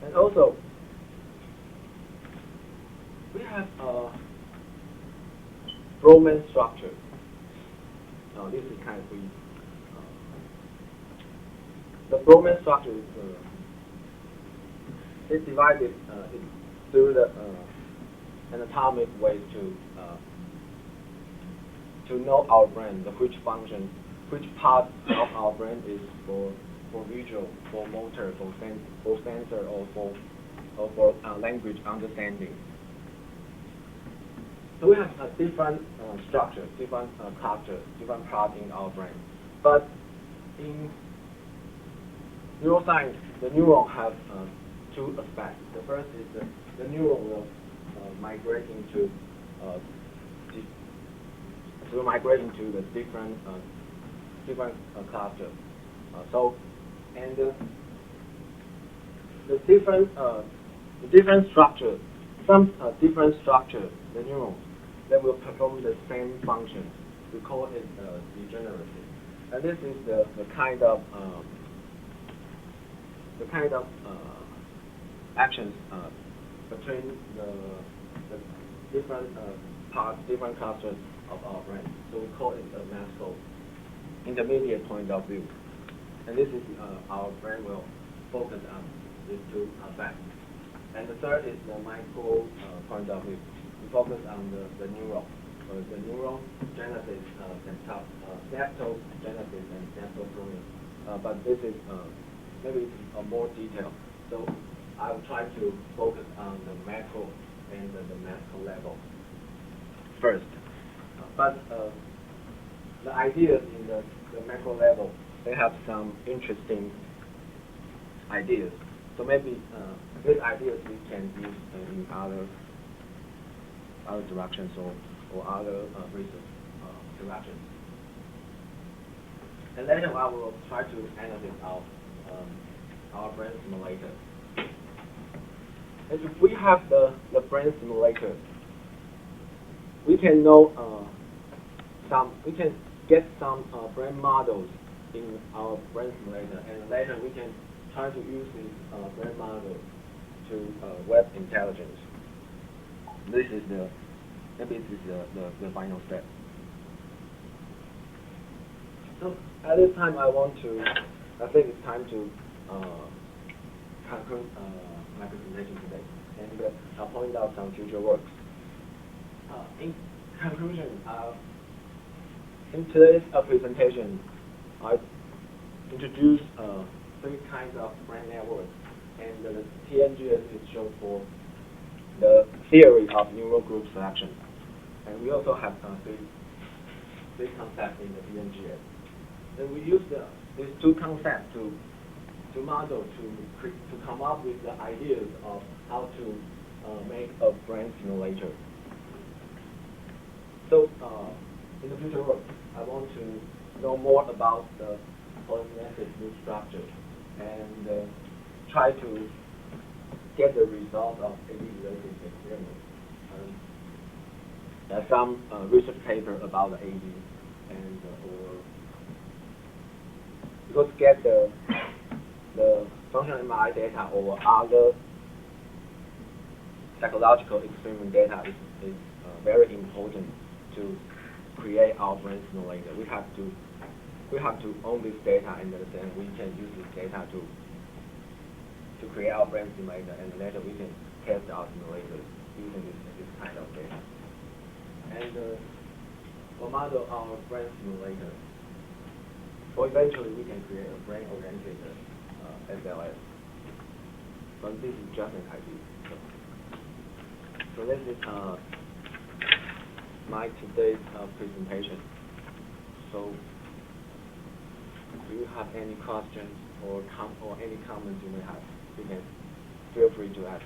And also, we have a Broman structure. Now, this is kind of weak. The Broman structure is divided through the anatomic ways to know our brain, which function, which part of our brain is for visual, for motor, for sensor, or for language understanding. So we have a different structure, different cluster, different parts in our brain. But in neuroscience, the neuron have two aspects. The first is the neuron will migrate into the different clusters. The different structure, some different structure, the neuron, that will perform the same function. We call it degenerative. And this is the kind of actions between the different parts, different clusters of our brain. So we call it a macro intermediate point of view. And this is our brain will focus on these two facts. And the third is the micro point of view. We focus on the neuron. The neuron genesis, synaptogenesis and synaptochromia. But this is maybe more detailed. So I will try to focus on the macro and the macro level first. But the ideas in the macro level, they have some interesting ideas. So maybe these ideas we can use in other directions or other research directions. And later I will try to analyze our brain simulator. And if we have the brain simulator, we can know we can get some brain models in our brain simulator, and later we can try to use these brain models to web intelligence. This is the final step. So at this time, I think it's time to conclude my presentation today, and I'll point out some future works. In conclusion, in today's presentation, I introduced three kinds of brain networks, and the TNGS is shown for the theory of neural group selection. And we also have three concepts in the TNGS. And we use these two concepts to model, to come up with the ideas of how to make a brain simulator. So in the future work, I want to know more about the polymorphic group structure and try to get the result of AD-related experiments. There's some research paper about the AD, and because get the functional MRI data or other psychological experiment data is very important to create our brain simulator. We have to own this data, and then we can use this data to create our brain simulator, and later we can test our simulators using this kind of data. And we'll model our brain simulator. So eventually we can create a brain-oriented SLS. But this is just an idea. So this is my today's presentation. So do you have any questions or any comments you may have? You can feel free to ask.